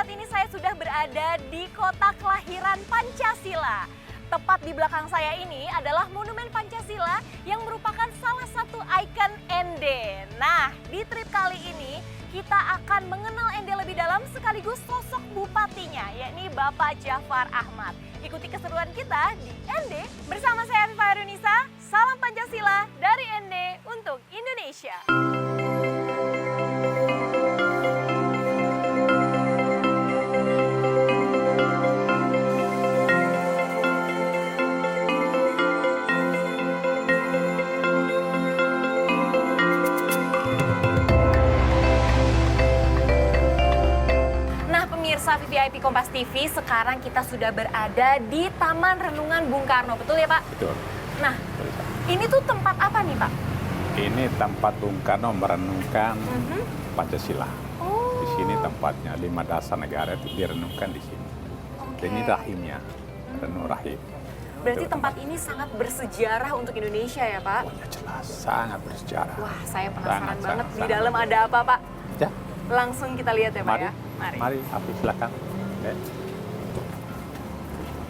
saat ini saya sudah berada di kota kelahiran Pancasila. Tepat di belakang saya ini adalah Monumen Pancasila yang merupakan salah satu ikon ND. Nah, di trip kali ini kita akan mengenal ND lebih dalam sekaligus sosok bupatinya, yakni Bapak Jafar Ahmad. Ikuti keseruan kita di ND bersama saya Viva Herunisa. Salam Pancasila dari ND untuk Indonesia. Pemirsa VIP Kompas TV, sekarang kita sudah berada di Taman Renungan Bung Karno, betul ya Pak? Betul. Nah, ini tuh tempat apa nih Pak? Ini tempat Bung Karno merenungkan Pancasila. Oh. Di sini tempatnya 5 dasar negara itu direnungkan di sini. Oke. Ini rahimnya, renung rahim. Berarti Betul, tempat ini sangat bersejarah untuk Indonesia ya Pak? Oh ya jelas, sangat bersejarah. Wah, saya penasaran Sangat, banget sangat, di sangat. dalam ada apa Pak? Ya, Langsung kita lihat ya Pak mari, ya. mari Afi silakan. Oke.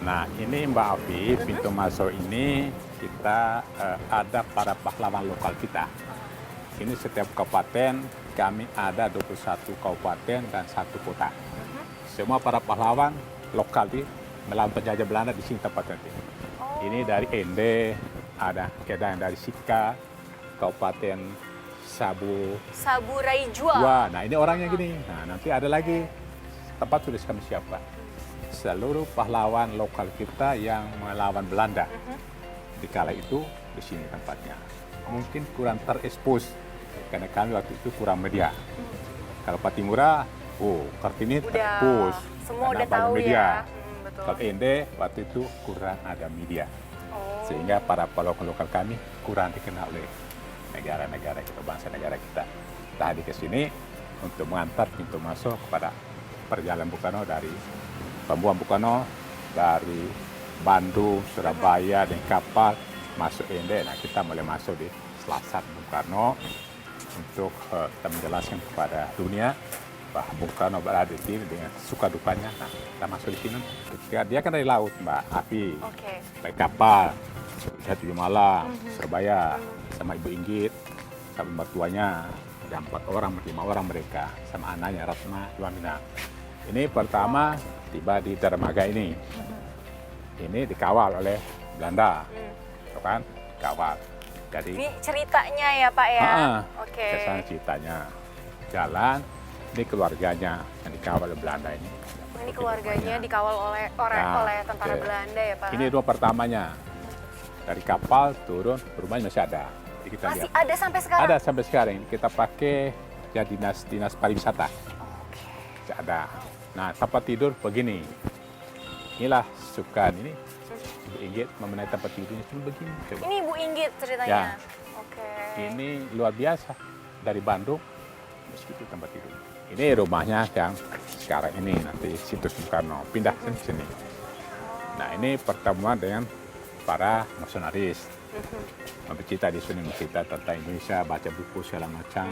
Nah ini Mbak Afi, pintu masuk ini kita ada para pahlawan lokal kita. Ini setiap kabupaten kami ada 21 kabupaten dan 1 kota. Semua para pahlawan lokal di melawan penjajah Belanda di sini tempatnya. Ini dari Ende, ada yang dari Sika, Kabupaten Saburai Jua. Wah, nah ini orangnya gini. Nah nanti ada lagi tempat tulis kami siapa. Seluruh pahlawan lokal kita yang melawan Belanda. Di kala itu di sini tempatnya. Mungkin kurang terekspos karena kami waktu itu kurang media. Kalau Patimura, Kartini terekspos. Semua karena udah banyak tahu media. ya. Betul. Kalau Ende waktu itu kurang ada media. Oh. Sehingga para pahlawan lokal kami kurang dikenal oleh negara-negara kita, bangsa negara kita. Kita hadir ke sini untuk mengantar pintu masuk kepada perjalanan Bung Karno dari pembuang Bung Karno dari Bandung, Surabaya dengan kapal masuk Ende. Nah kita mulai masuk di Selasar Bung Karno untuk kita menjelaskan kepada dunia bahwa Bung Karno berada di sini dengan suka dukanya. Nah kita masuk di sini. Dia kan dari laut Mbak Afi, naik kapal. Saya 7 malam, Surabaya, sama Ibu Inggit, sama mertuanya, ada 4 orang, 5 orang mereka, sama anaknya Ratna Juamina. Ini pertama tiba di dermaga ini. Ini dikawal oleh Belanda, kan? Kawal. Jadi ini ceritanya ya Pak ya? Oke. Kesan ceritanya. Jalan, ini keluarganya yang dikawal oleh Belanda ini. Ini keluarganya dikawal oleh tentara Belanda ya Pak? Ini rumah pertamanya. Dari kapal turun, rumahnya masih ada. Jadi kita masih lihat. ada sampai sekarang? Ada sampai sekarang. Kita pakai ya dinas pariwisata. Oke. Masih ada. Nah tempat tidur begini. Inilah sukan ini. Ibu Inggit memenai tempat tidurnya cuma begini. Coba. Ini Ibu Inggit ceritanya? Ya. Oke. Ini luar biasa. Dari Bandung, meskipun tempat tidur. Ini rumahnya yang sekarang ini nanti situs Bung Karno. Pindah ke sini. Nah ini pertemuan dengan para nasionalis, bercerita di sini, bercerita tentang Indonesia, baca buku segala macam,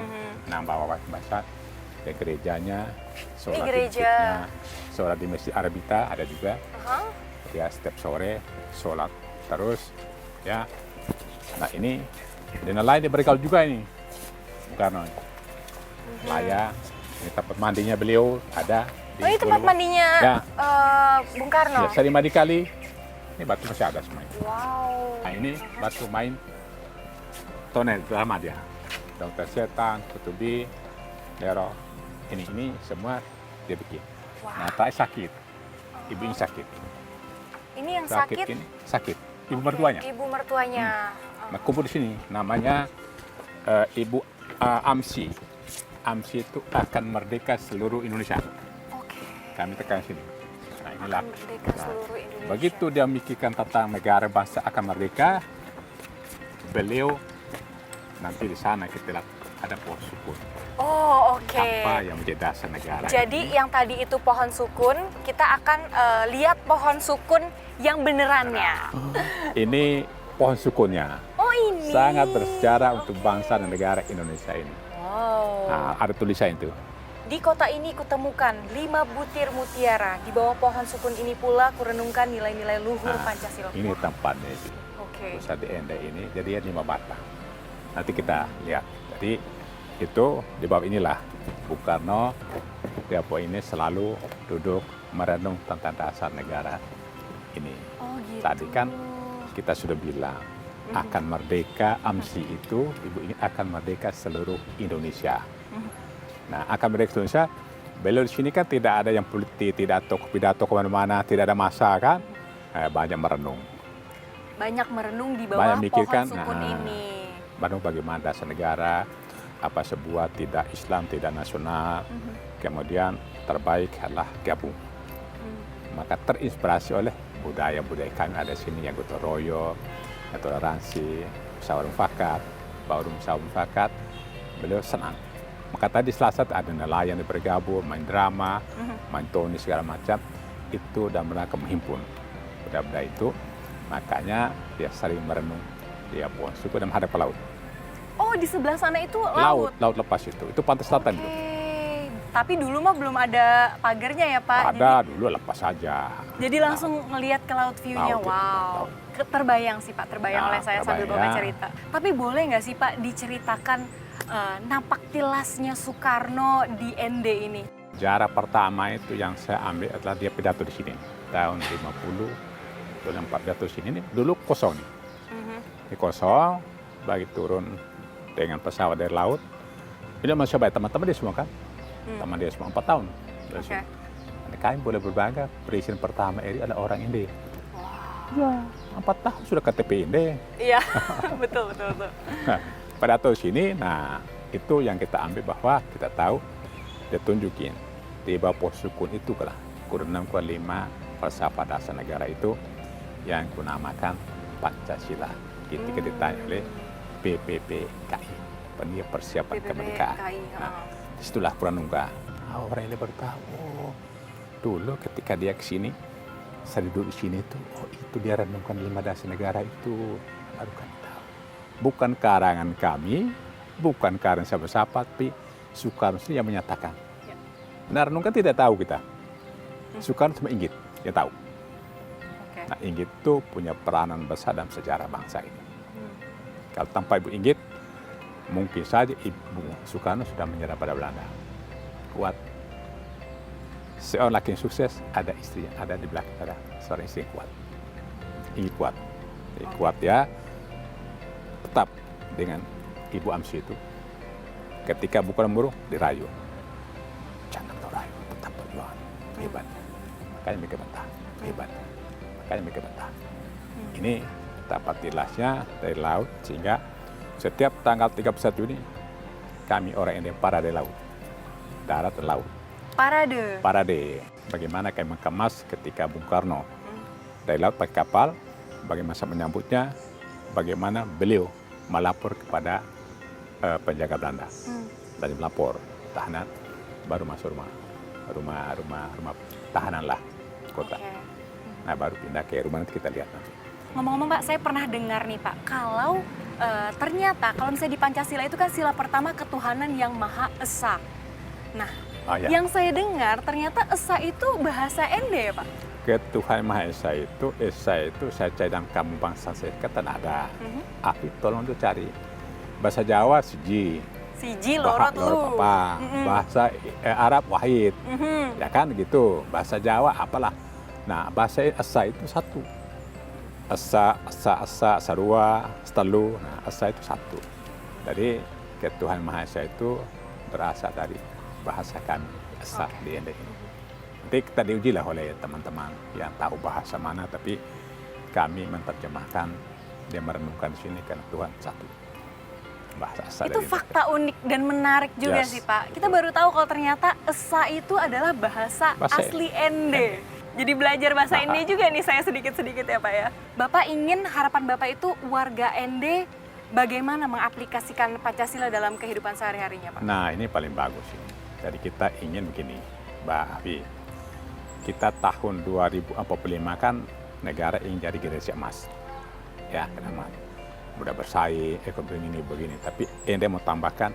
bawa bahasa ke gerejanya, sholat di Masjid Arabita ada juga, ya setiap sore sholat terus, ya. Nah ini dan lain diberikan juga ini, Karno, Laya, ini tempat mandinya beliau ada. Oh ini tempat mandinya ya. Bung Karno? Ya, sering mandi kali. Ini batu masih ada semuanya. Wow. Nah ini batu main tonel lama dia. Dokter Setan, Kutubi, Lero. Ini semua dia bikin. Wow. Nah tak sakit. Ibu ini sakit. Ini yang sakit? Ini sakit. Ibu mertuanya. Ibu mertuanya. Nah kumpul di sini. Namanya Ibu Amsi. Amsi itu akan merdeka seluruh Indonesia. Oke. Kami tekan sini. Nah inilah. Merdeka seluruh Indonesia. Begitu dia memikirkan tentang negara bangsa akan merdeka, beliau nanti di sana kita lihat ada pohon sukun. Oh oke. Apa yang menjadi dasar negara. Jadi yang tadi itu pohon sukun, kita akan lihat pohon sukun yang benerannya. Ini pohon sukunnya. Oh ini. Sangat bersejarah untuk bangsa dan negara Indonesia ini. Wow. Nah, ada tulisan itu. Di kota ini kutemukan 5 butir mutiara. Di bawah pohon sukun ini pula kurenungkan nilai-nilai luhur Pancasila. Ini tempatnya itu. Oke. Pusat di Ende ini, jadi 5 batang. Nanti kita lihat. Jadi itu di bawah inilah Bung Karno, ini selalu duduk merenung tentang dasar negara ini. Oh gitu. Tadi kan kita sudah bilang akan merdeka AMSI itu, Ibu ini akan merdeka seluruh Indonesia. Nah, akan merdeka Indonesia, beliau di sini kan tidak ada yang politik, tidak pidato kemana-mana, tidak ada masa kan, banyak merenung. Banyak merenung di bawah Banyak mikirkan, pohon sukun ini. merenung bagaimana dasar negara, apa sebuah tidak Islam, tidak nasional, kemudian terbaik adalah gabung. Maka terinspirasi oleh budaya-budaya kami ada di sini yang gotong royong, toleransi, musyawarah mufakat, baru musyawarah mufakat, beliau senang. Maka tadi Selasa ada nelayan yang bergabung, main drama, main toni segala macam, itu dan mereka menghimpun budaya-budaya itu. Makanya dia sering merenung di pohon suku dan menghadap ke laut. Oh, di sebelah sana itu laut? Laut lepas itu pantai selatan itu. Tapi dulu mah belum ada pagarnya ya Pak? Ada, dulu lepas saja. Jadi langsung ngelihat ke laut view-nya, wow. Terbayang sih Pak, terbayang oleh saya sambil Bapak cerita. Tapi boleh nggak sih Pak diceritakan napak tilasnya Soekarno di ND ini? Jarak pertama itu yang saya ambil adalah dia pidato di sini. Tahun 50, tahun 4 pidato di sini. Dulu kosong nih. Ini kosong, bagi turun dengan pesawat dari laut. Ini masih baik teman-teman dia semua kan? Teman dia semua 4 tahun. Okay. Kami boleh berbangga, presiden pertama RI adalah orang Inde. Ya, 4 tahun sudah KTP Inde. Iya, betul. Nah, pada tahun sini, nah itu yang kita ambil bahwa kita tahu, dia tunjukin di bawah pohon sukun itu lah, kurang 5 falsafah dasar negara itu yang kunamakan Pancasila. Ketika ditanya oleh PPPKI, Panitia Persiapan Kemerdekaan. Nah, disitulah Pranungga. Orang ini baru tahu, oh, dulu ketika dia ke sini, saya duduk di sini tuh, oh itu dia renungkan 5 dasar negara itu, baru kan tahu. Bukan karangan kami, bukan karangan siapa-siapa, tapi Soekarno yang menyatakan. Nah, renungkan tidak tahu kita. Soekarno cuma inggit, dia tahu. Nah, Inggit itu punya peranan besar dalam sejarah bangsa ini. Kalau tanpa Ibu Inggit, mungkin saja Ibu Soekarno sudah menyerah pada Belanda. Kuat. Seorang laki yang sukses, ada istrinya, ada di belakang, ada seorang istri yang kuat. Inggit kuat. Jadi kuat ya, tetap dengan Ibu AMSI itu. Ketika bukan buruh, dirayu. Jangan kau rayu, tetap berjuang. Hebat. Makanya mereka bertahan. Hebat. Makanya mereka bertahan. Ini dapat tilasnya dari laut, sehingga setiap tanggal 31 Juni kami orang India parade laut. Darat dan laut. Parade. Bagaimana kami mengemas ketika Bung Karno dari laut pakai kapal, bagaimana menyambutnya, bagaimana beliau melapor kepada penjaga Belanda. Dan melapor tahanan, baru masuk rumah tahanan lah kota. Nah, baru pindah ke rumah, nanti kita lihat nanti. Ngomong-ngomong Pak, saya pernah dengar nih Pak, kalau ternyata kalau misalnya di Pancasila itu kan sila pertama ketuhanan yang Maha Esa. Nah, yang saya dengar ternyata Esa itu bahasa Ende ya Pak? Ketuhanan Maha Esa itu saya cari dalam kamu bangsa saya kata ada. Tapi tolong tuh cari. Bahasa Jawa Siji loro tuh. Bahasa Arab Wahid. Ya kan gitu. Bahasa Jawa apalah. Nah, bahasa Esa itu satu. Esa, Sarua, Stelu. Nah, Esa itu satu. Jadi Ketuhanan Maha Esa itu berasal dari bahasa kami, Esa di Ende ini. Nanti kita diuji lah oleh teman-teman yang tahu bahasa mana, tapi kami menerjemahkan, dia merenungkan di sini karena Tuhan satu. Bahasa Esa itu fakta unik dan menarik juga sih Pak. Kita baru tahu kalau ternyata Esa itu adalah bahasa asli Ende. Jadi belajar bahasa Ende juga nih saya sedikit-sedikit ya Pak ya. Bapak ingin harapan Bapak itu warga Ende bagaimana mengaplikasikan Pancasila dalam kehidupan sehari-harinya Pak? Nah, ini paling bagus ini. Jadi kita ingin begini, Mbak Afi. Kita tahun 2045 kan negara ingin jadi generasi emas. Ya, kenapa? Mudah bersaing, ekonomi ini begini. Tapi Ende mau tambahkan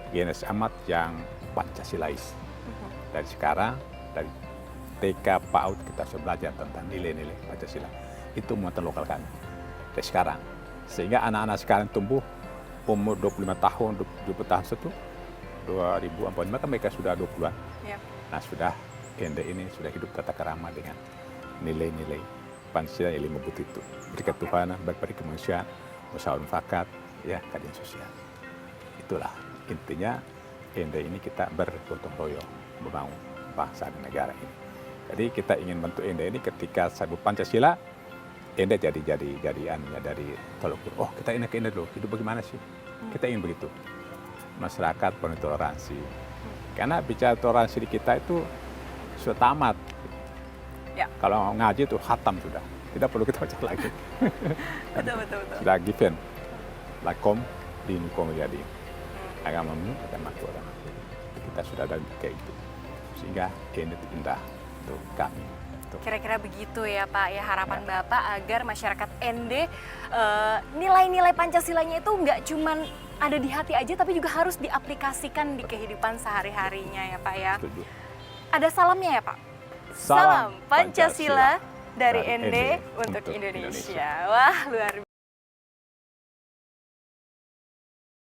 generasi emas yang Pancasilais. Dari sekarang, dari TK PAUD kita sudah belajar tentang nilai-nilai Pancasila. Itu muatan lokal kami. Dari sekarang. Sehingga anak-anak sekarang tumbuh umur 25 tahun, 20 tahun itu 2045 kan mereka sudah 20-an. Yap. Nah sudah Ende ini sudah hidup tata kerama dengan nilai-nilai Pancasila yang 5 butir itu. Berketuhanan, berbagi kemanusiaan, usaha mufakat, ya keadilan sosial. Itulah intinya Ende ini kita bergotong royong membangun bangsa dan negara ini. Jadi kita ingin bentuk Ende ini ketika sabuk Pancasila, Ende jadi anunya dari tolok ukur. Oh kita ini ke Ende dulu, hidup bagaimana sih? Kita ingin begitu. Masyarakat penuh toleransi. Karena bicara toleransi di kita itu sudah tamat. Ya. Kalau ngaji itu khatam sudah, tidak perlu kita baca lagi. Betul. Sudah given. Lakom dinukum jadi agamamu akan makhluk agamaku. Kita sudah ada kayak itu. Sehingga ini indah untuk kami. Kira-kira begitu ya Pak, ya harapan Bapak agar masyarakat Ende nilai-nilai Pancasilanya itu nggak cuman ada di hati aja, tapi juga harus diaplikasikan di kehidupan sehari-harinya ya Pak ya. Setuju. Ada salamnya ya Pak? Salam Pancasila dari dari Ende Ende untuk untuk Indonesia. Indonesia. Wah luar